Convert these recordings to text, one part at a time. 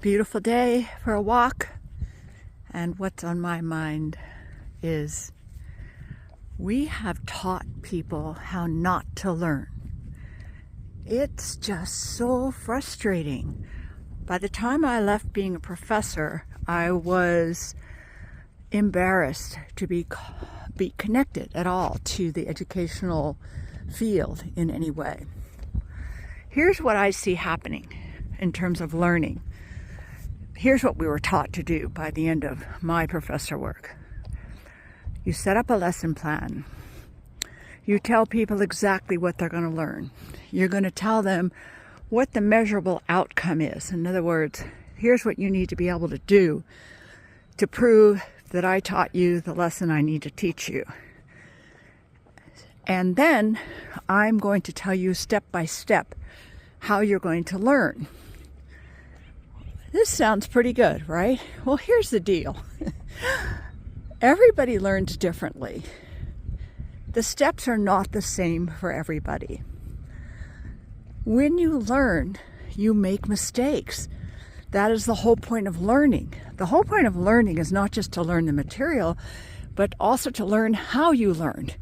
Beautiful day for a walk, and what's on my mind is we have taught people how not to learn. It's just so frustrating. By the time I left being a professor, I was embarrassed to be connected at all to the educational field in any way. Here's what I see happening in terms of learning. Here's what we were taught to do by the end of my professor work. You set up a lesson plan. You tell people exactly what they're going to learn. You're going to tell them what the measurable outcome is. In other words, here's what you need to be able to do to prove that I taught you the lesson I need to teach you. And then I'm going to tell you step by step how you're going to learn. This sounds pretty good, right? Well, here's the deal. Everybody learns differently. The steps are not the same for everybody. When you learn, you make mistakes. That is the whole point of learning. The whole point of learning is not just to learn the material, but also to learn how you learned.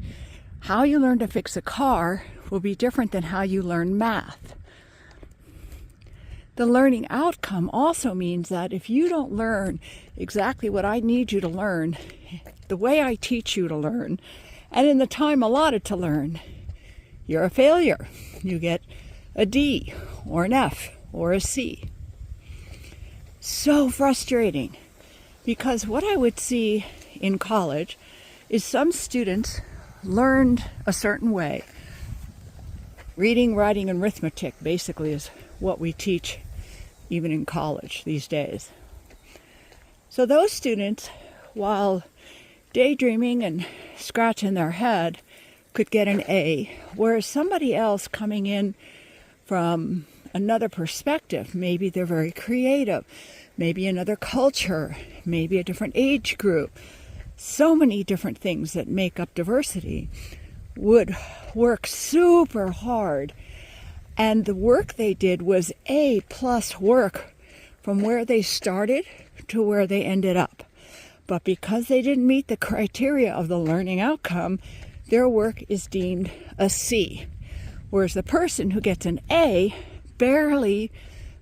How you learn to fix a car will be different than how you learn math. The learning outcome also means that if you don't learn exactly what I need you to learn, the way I teach you to learn, and in the time allotted to learn, you're a failure. You get a D or an F or a C. So frustrating, because what I would see in college is some students learned a certain way. Reading, writing, and arithmetic basically is what we teach even in college these days. So those students, while daydreaming and scratching their head, could get an A, whereas somebody else coming in from another perspective, maybe they're very creative, maybe another culture, maybe a different age group, so many different things that make up diversity, would work super hard. And the work they did was A+ work from where they started to where they ended up. But because they didn't meet the criteria of the learning outcome, their work is deemed a C. Whereas the person who gets an A barely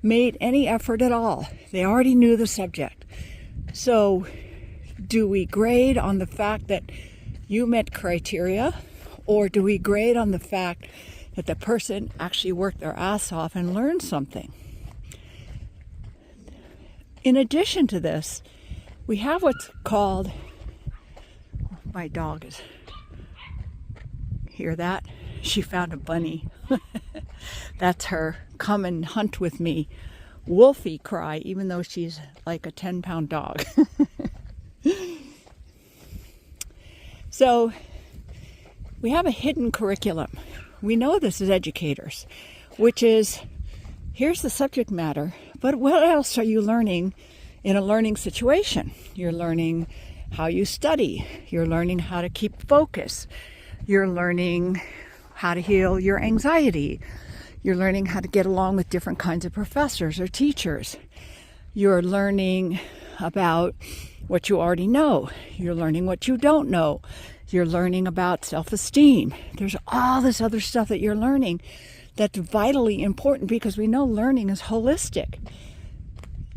made any effort at all. They already knew the subject. So do we grade on the fact that you met criteria, or do we grade on the fact that the person actually worked their ass off and learned something? In addition to this, we have what's called, my dog is, hear that? She found a bunny. That's her come and hunt with me wolfie cry, even though she's like a 10-pound dog. So we have a hidden curriculum. We know this as educators, which is, here's the subject matter, but what else are you learning in a learning situation? You're learning how you study. You're learning how to keep focus. You're learning how to heal your anxiety. You're learning how to get along with different kinds of professors or teachers. You're learning about what you already know. You're learning what you don't know. You're learning about self-esteem. There's all this other stuff that you're learning that's vitally important, because we know learning is holistic.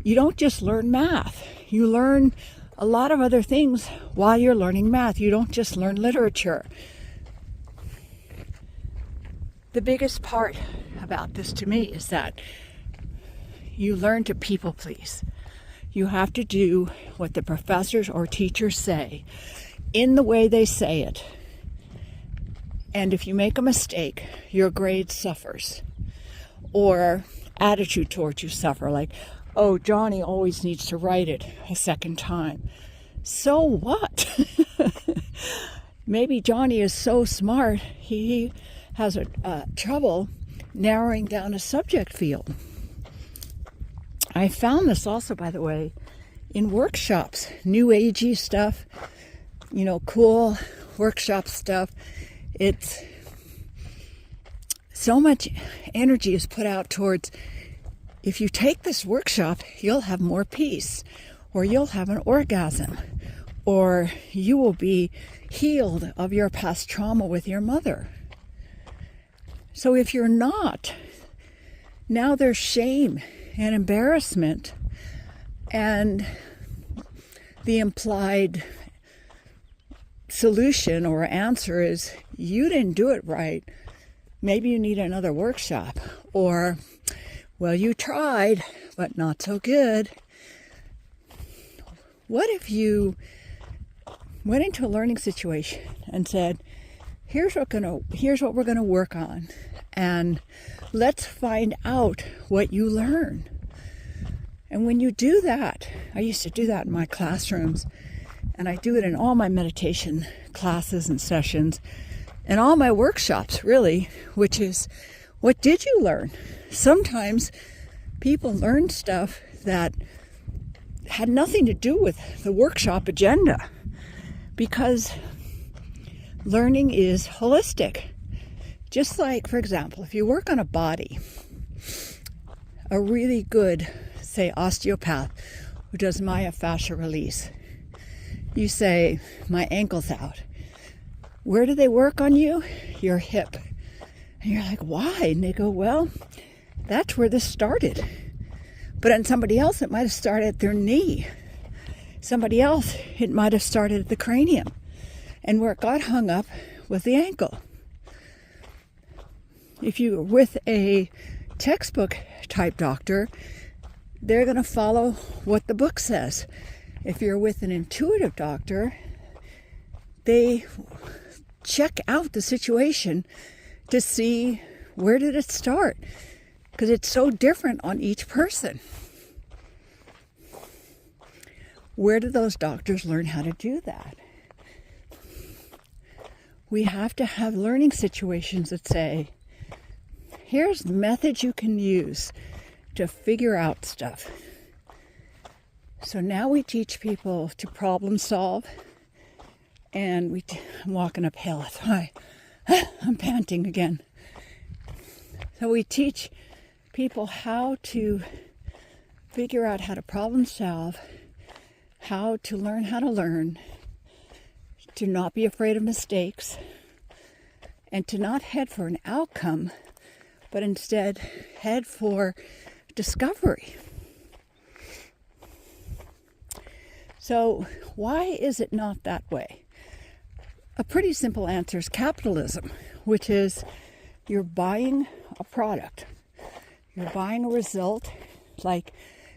You don't just learn math. You learn a lot of other things while you're learning math. You don't just learn literature. The biggest part about this to me is that you learn to people please. You have to do what the professors or teachers say in the way they say it. And if you make a mistake, your grade suffers, or attitude towards you suffer, like, oh, Johnny always needs to write it a second time. So what? Maybe Johnny is so smart, he has trouble narrowing down a subject field. I found this also, by the way, in workshops, new agey stuff, cool workshop stuff. It's so much energy is put out towards if you take this workshop, you'll have more peace, or you'll have an orgasm, or you will be healed of your past trauma with your mother. So if you're not, now there's shame and embarrassment, and the implied solution or answer is, you didn't do it right. Maybe you need another workshop. Or, well, you tried, but not so good. What if you went into a learning situation and said, here's what we're going to work on, and let's find out what you learn. And when you do that, I used to do that in my classrooms, and I do it in all my meditation classes and sessions, and all my workshops, really, which is, what did you learn? Sometimes people learn stuff that had nothing to do with the workshop agenda, because learning is holistic. Just like, for example, if you work on a body, a really good, say, osteopath who does myofascial release, you say, my ankle's out. Where do they work on you? Your hip. And you're like, why? And they go, well, that's where this started. But on somebody else, it might have started at their knee. Somebody else, it might have started at the cranium. And where it got hung up was the ankle. If you're with a textbook type doctor, they're going to follow what the book says. If you're with an intuitive doctor, they check out the situation to see, where did it start? Because it's so different on each person. Where do those doctors learn how to do that? We have to have learning situations that say, here's methods you can use to figure out stuff. So now we teach people to problem solve, and I'm walking uphill. I'm panting again. So we teach people how to figure out how to problem solve, how to learn, to not be afraid of mistakes, and to not head for an outcome, but instead head for discovery. So why is it not that way? A pretty simple answer is capitalism, which is you're buying a product. You're buying a result. Like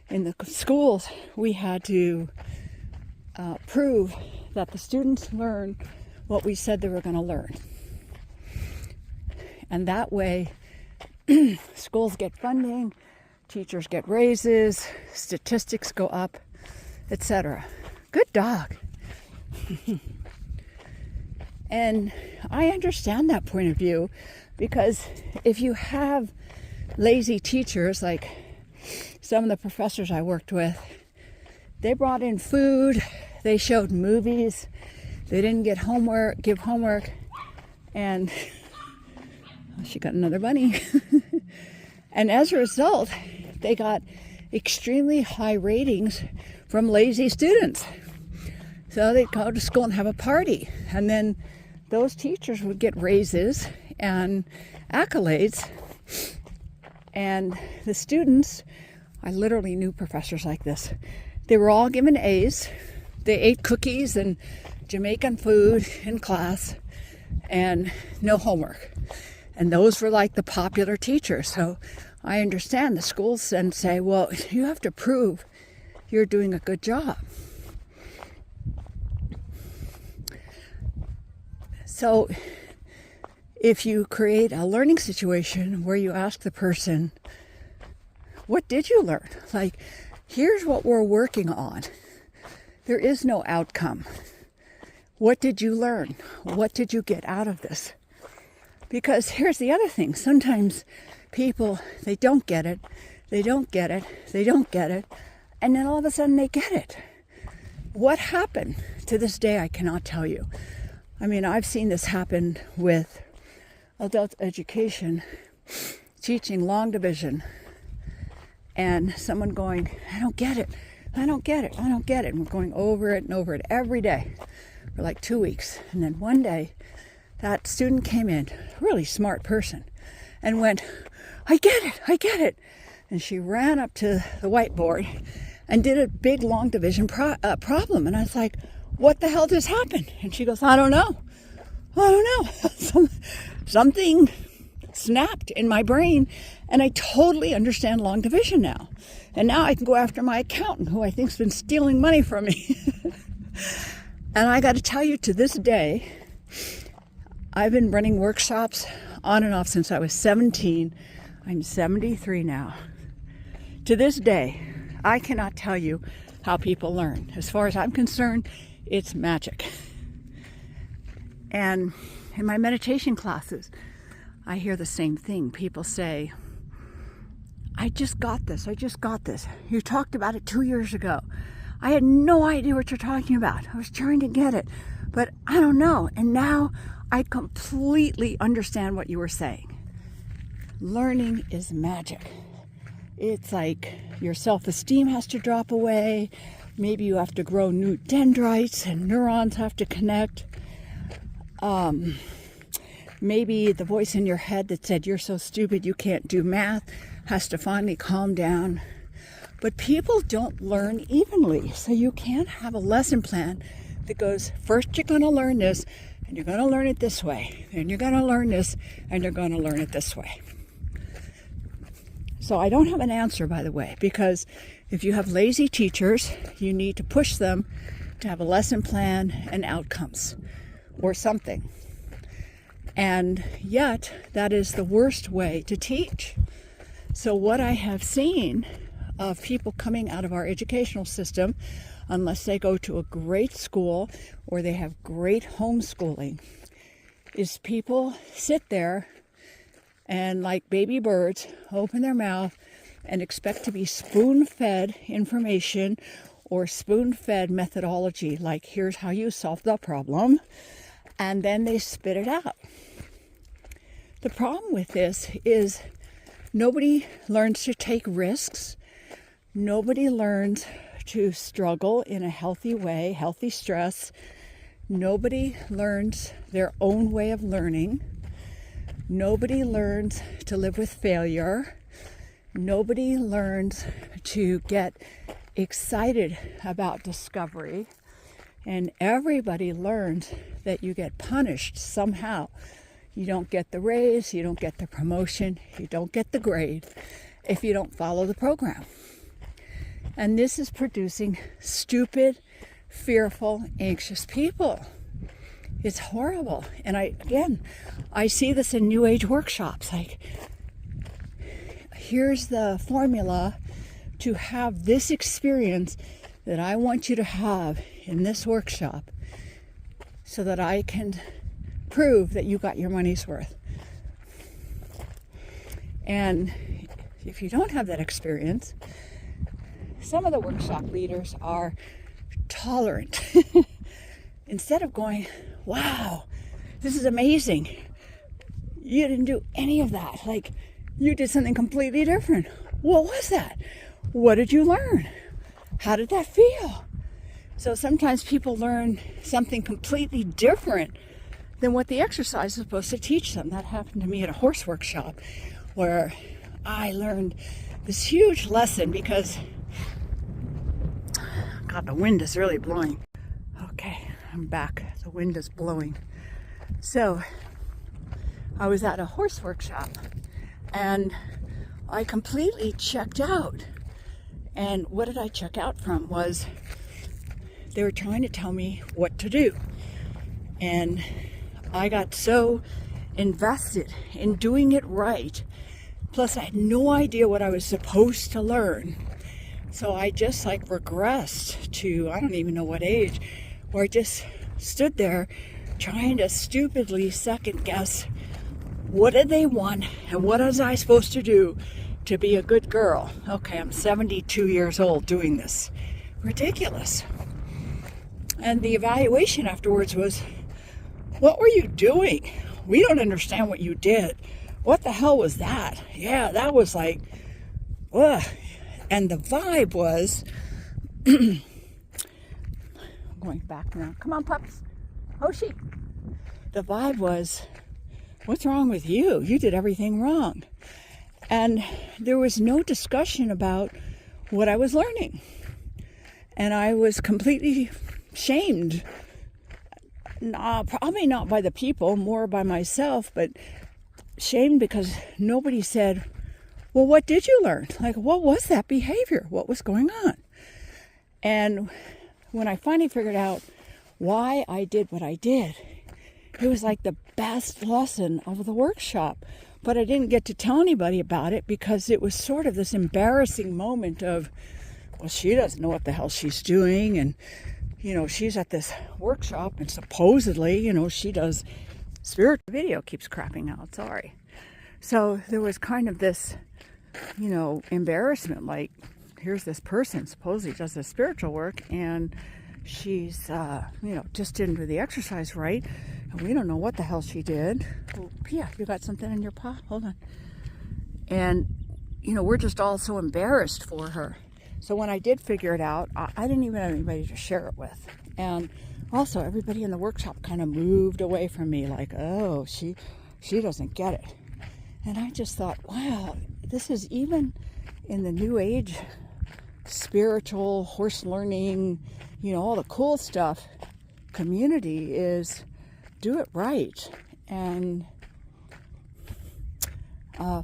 in the schools, we had to prove that the students learn what we said they were going to learn. And that way, schools get funding, teachers get raises, statistics go up, etc. Good dog. And I understand that point of view, because if you have lazy teachers, like some of the professors I worked with, they brought in food, they showed movies, they didn't give homework, and she got another bunny. And as a result, they got extremely high ratings from lazy students. So they'd go to school and have a party, and then those teachers would get raises and accolades, and the students, I literally knew professors like this, they were all given A's. They ate cookies and Jamaican food in class and no homework. And those were like the popular teachers. So I understand the schools then say, well, you have to prove you're doing a good job. So if you create a learning situation where you ask the person, what did you learn? Like, here's what we're working on. There is no outcome. What did you learn? What did you get out of this? Because here's the other thing. Sometimes people, they don't get it. They don't get it. They don't get it. And then all of a sudden they get it. What happened? To this day, I cannot tell you. I mean, I've seen this happen with adult education, teaching long division. and someone going, I don't get it, I don't get it, I don't get it. And we're going over it and over it every day for like 2 weeks. And then one day, that student came in, really smart person, and went, I get it, I get it. And she ran up to the whiteboard and did a big long division problem. And I was like, what the hell just happened? And she goes, I don't know. Something snapped in my brain, and I totally understand long division now. And now I can go after my accountant, who I think's been stealing money from me. And I got to tell you, to this day, I've been running workshops on and off since I was 17. I'm 73 now. To this day, I cannot tell you how people learn. As far as I'm concerned, it's magic. And in my meditation classes, I hear the same thing. People say, I just got this. You talked about it 2 years ago. I had no idea what you're talking about. I was trying to get it, but I don't know. And now I completely understand what you were saying. Learning is magic. It's like your self-esteem has to drop away. Maybe you have to grow new dendrites and neurons have to connect. Maybe the voice in your head that said, you're so stupid, you can't do math, has to finally calm down. But people don't learn evenly. So you can't have a lesson plan that goes, first you're going to learn this, and you're going to learn it this way. Then you're going to learn this, and you're going to learn it this way. So I don't have an answer, by the way, because if you have lazy teachers, you need to push them to have a lesson plan and outcomes or something. And yet, that is the worst way to teach. So what I have seen of people coming out of our educational system, unless they go to a great school or they have great homeschooling, is people sit there and, like baby birds, open their mouth and expect to be spoon-fed information or spoon-fed methodology, like here's how you solve the problem, and then they spit it out. The problem with this is nobody learns to take risks. Nobody learns to struggle in a healthy way, healthy stress. Nobody learns their own way of learning. Nobody learns to live with failure. Nobody learns to get excited about discovery. And everybody learns that you get punished somehow. You don't get the raise, you don't get the promotion, you don't get the grade if you don't follow the program. And this is producing stupid, fearful, anxious people. It's horrible. And I see this in New Age workshops. Like, here's the formula to have this experience that I want you to have in this workshop so that I can prove that you got your money's worth. And if you don't have that experience, some of the workshop leaders are tolerant. Instead of going, wow, this is amazing. You didn't do any of that. Like, you did something completely different. What was that? What did you learn? How did that feel? So sometimes people learn something completely different than what the exercise is supposed to teach them. That happened to me at a horse workshop where I learned this huge lesson because, God, the wind is really blowing. Okay, I'm back. The wind is blowing. So I was at a horse workshop and I completely checked out. And what did I check out from was they were trying to tell me what to do. And I got so invested in doing it right. Plus, I had no idea what I was supposed to learn. So I just regressed to, I don't even know what age, where I just stood there trying to stupidly second guess what did they want and what was I supposed to do to be a good girl. Okay, I'm 72 years old doing this. Ridiculous. And the evaluation afterwards was, what were you doing? We don't understand what you did. What the hell was that? Yeah, that was like, ugh. And the vibe was, I'm going back now. Come on, pups. Hoshi. The vibe was, what's wrong with you? You did everything wrong. And there was no discussion about what I was learning. And I was completely shamed. Probably not by the people, more by myself, but shamed because nobody said, well, what did you learn? Like, what was that behavior? What was going on? And when I finally figured out why I did what I did, it was like the best lesson of the workshop. But I didn't get to tell anybody about it because it was sort of this embarrassing moment of, well, she doesn't know what the hell she's doing. And, you know, she's at this workshop and supposedly, you know, she does spirit. Video keeps crapping out, sorry. So there was kind of this, you know, embarrassment, like, here's this person supposedly does this spiritual work and she's, you know, just didn't do the exercise right. And we don't know what the hell she did. Oh, Pia, you got something in your paw? Hold on. And, you know, we're just all so embarrassed for her. So when I did figure it out, I didn't even have anybody to share it with. And also everybody in the workshop kind of moved away from me like, oh, she doesn't get it. And I just thought, wow, this is even in the New Age, spiritual, horse learning, you know, all the cool stuff, community is do it right and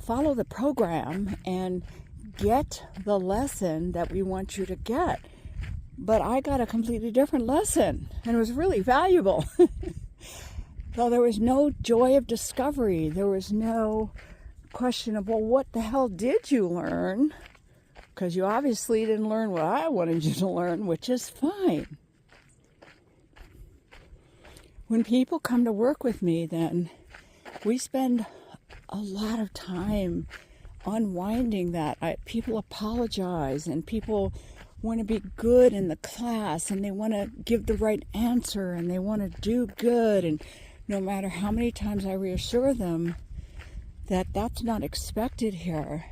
follow the program and get the lesson that we want you to get. But I got a completely different lesson and it was really valuable. So there was no joy of discovery. There was no question of, well, what the hell did you learn? Because you obviously didn't learn what I wanted you to learn, which is fine. When people come to work with me, then we spend a lot of time unwinding that. People apologize and people want to be good in the class and they want to give the right answer and they want to do good. And no matter how many times I reassure them that that's not expected here,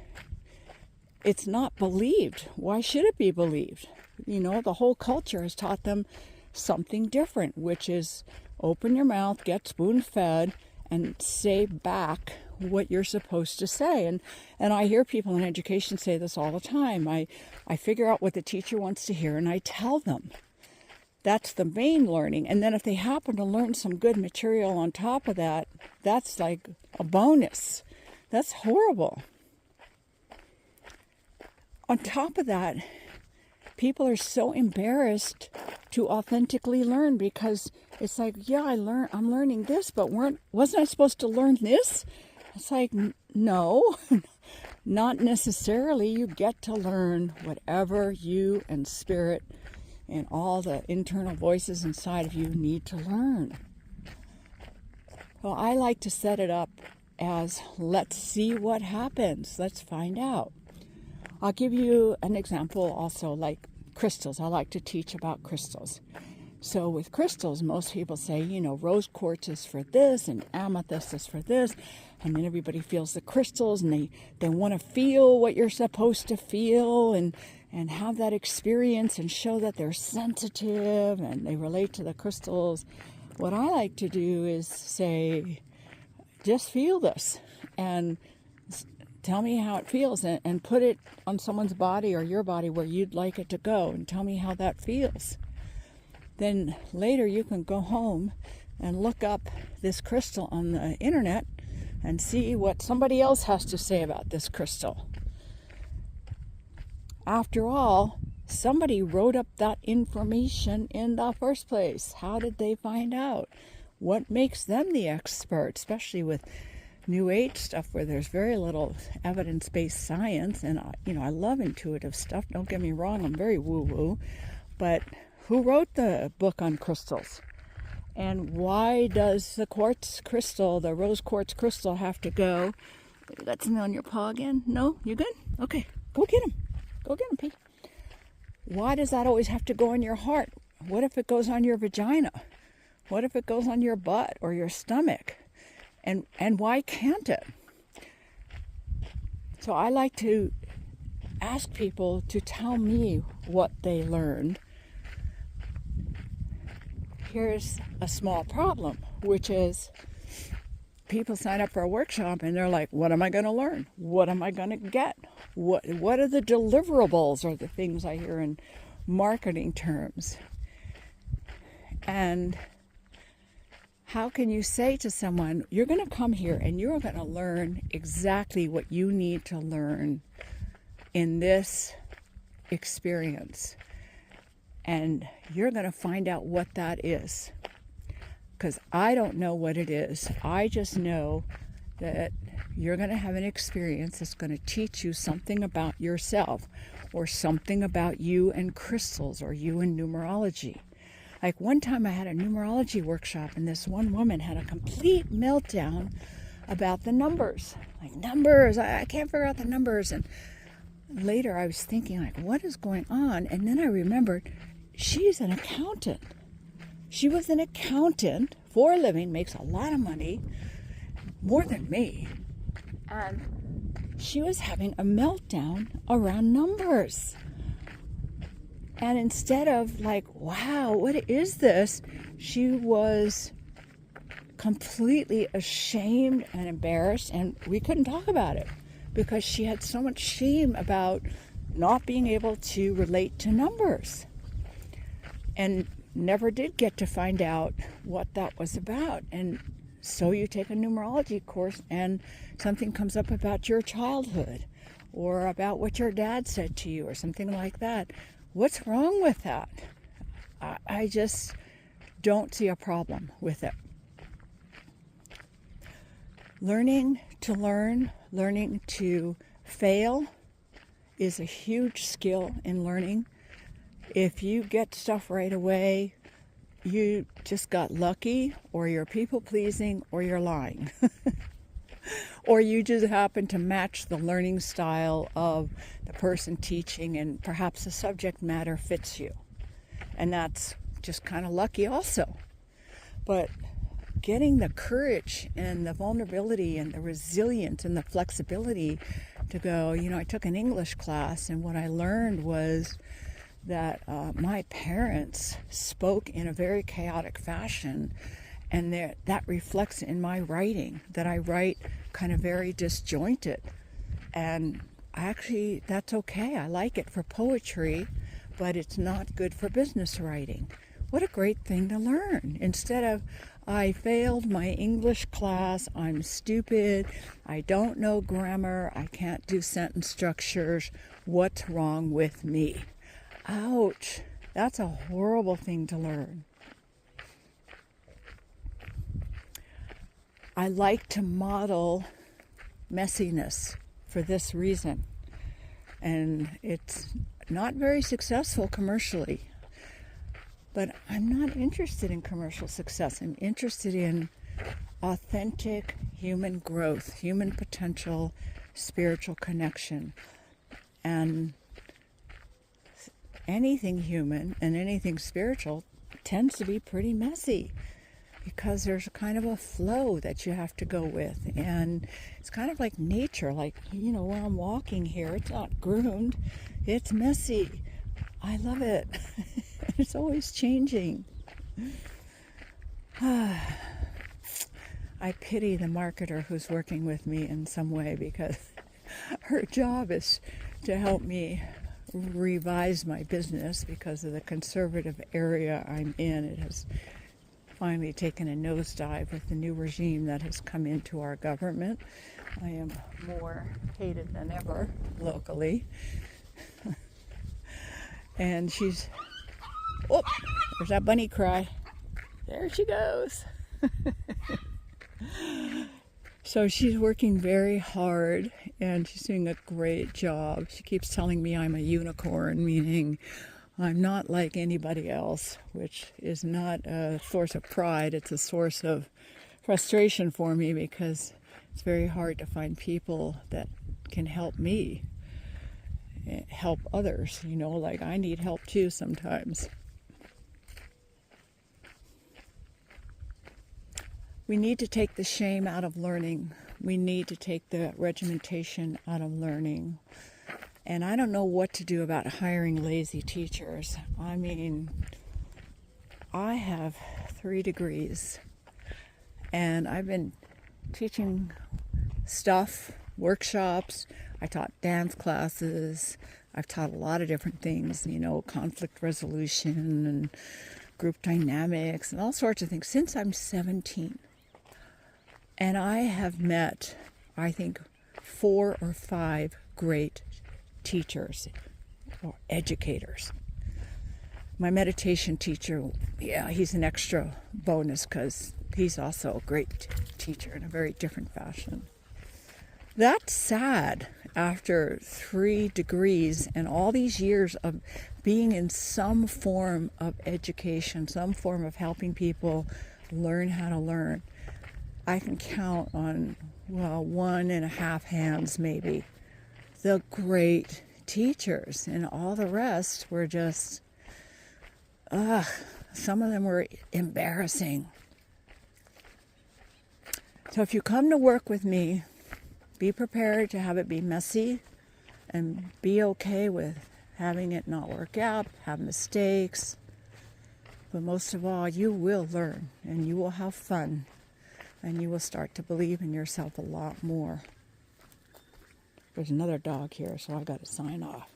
it's not believed. Why should it be believed? You know, the whole culture has taught them something different, which is open your mouth, get spoon-fed, and say back what you're supposed to say. And I hear people in education say this all the time. I figure out what the teacher wants to hear and I tell them. That's the main learning. And then if they happen to learn some good material on top of that, that's like a bonus. That's horrible. On top of that, people are so embarrassed to authentically learn because it's like, yeah, I'm learning this, but wasn't I supposed to learn this? It's like, no, not necessarily. You get to learn whatever you and spirit and all the internal voices inside of you need to learn. Well, I like to set it up as, let's see what happens. Let's find out. I'll give you an example also, like crystals. I like to teach about crystals. So with crystals, most people say, you know, rose quartz is for this and amethyst is for this. And then everybody feels the crystals and they want to feel what you're supposed to feel and have that experience and show that they're sensitive and they relate to the crystals. What I like to do is say, just feel this and tell me how it feels and put it on someone's body or your body where you'd like it to go and tell me how that feels. Then later you can go home and look up this crystal on the internet and see what somebody else has to say about this crystal. After all, somebody wrote up that information in the first place. How did they find out? What makes them the expert, especially with New Age stuff where there's very little evidence-based science? And, you know, I love intuitive stuff. Don't get me wrong, I'm very woo-woo. But who wrote the book on crystals? And why does the quartz crystal, the rose quartz crystal, have to go? You got something on your paw again? No? You good? Okay, go get him. Go get him, Pete. Why does that always have to go on your heart? What if it goes on your vagina? What if it goes on your butt or your stomach? And why can't it? So I like to ask people to tell me what they learned, here's a small problem, which is people sign up for a workshop and they're like, what am I going to learn? What am I going to get? What are the deliverables, or the things I hear in marketing terms? And how can you say to someone, you're going to come here and you're going to learn exactly what you need to learn in this experience, and you're going to find out what that is? Because I don't know what it is. I just know that you're going to have an experience that's going to teach you something about yourself, or something about you and crystals, or you and numerology. Like one time I had a numerology workshop, and this one woman had a complete meltdown about the numbers. Like, numbers, I can't figure out the numbers. And later I was thinking, like, what is going on? And then I remembered she's an accountant. She was an accountant for a living, makes a lot of money, more than me. And she was having a meltdown around numbers. And instead of like, wow, what is this? She was completely ashamed and embarrassed, and we couldn't talk about it because she had so much shame about not being able to relate to numbers, and never did get to find out what that was about. And so you take a numerology course and something comes up about your childhood, or about what your dad said to you, or something like that. What's wrong with that? I just don't see a problem with it. Learning to learn, learning to fail is a huge skill in learning. If you get stuff right away, you just got lucky, or you're people pleasing, or you're lying. Or you just happen to match the learning style of the person teaching, and perhaps the subject matter fits you. And that's just kind of lucky also. But getting the courage and the vulnerability and the resilience and the flexibility to go, I took an English class, and what I learned was that my parents spoke in a very chaotic fashion, and that reflects in my writing, that I write kind of very disjointed. And actually, that's okay. I like it for poetry, but it's not good for business writing. What a great thing to learn. Instead of, I failed my English class, I'm stupid, I don't know grammar, I can't do sentence structures, what's wrong with me? Ouch, that's a horrible thing to learn. I like to model messiness for this reason. And it's not very successful commercially. But I'm not interested in commercial success. I'm interested in authentic human growth, human potential, spiritual connection. And anything human and anything spiritual tends to be pretty messy, because there's a kind of a flow that you have to go with. And it's kind of like nature. Like, when I'm walking here, it's not groomed. It's messy. I love it. It's always changing. I pity the marketer who's working with me in some way, because her job is to help me revise my business because of the conservative area I'm in. It has finally taken a nosedive with the new regime that has come into our government. I am more hated than ever locally. And she's, oh, there's that bunny cry. There she goes. So she's working very hard, and she's doing a great job. She keeps telling me I'm a unicorn, meaning I'm not like anybody else, which is not a source of pride. It's a source of frustration for me, because it's very hard to find people that can help me help others. Like I need help too sometimes. We need to take the shame out of learning. We need to take the regimentation out of learning. And I don't know what to do about hiring lazy teachers. I mean, I have 3 degrees and I've been teaching stuff, workshops. I taught dance classes. I've taught a lot of different things, conflict resolution and group dynamics and all sorts of things since I'm 17. And I have met, I think, 4 or 5 great teachers or educators. My meditation teacher, he's an extra bonus because he's also a great teacher in a very different fashion. That's sad after 3 degrees and all these years of being in some form of education, some form of helping people learn how to learn. I can count on, 1.5 hands maybe, the great teachers, and all the rest were just, some of them were embarrassing. So if you come to work with me, be prepared to have it be messy and be okay with having it not work out, have mistakes. But most of all, you will learn and you will have fun and you will start to believe in yourself a lot more. There's another dog here, so I got to sign off.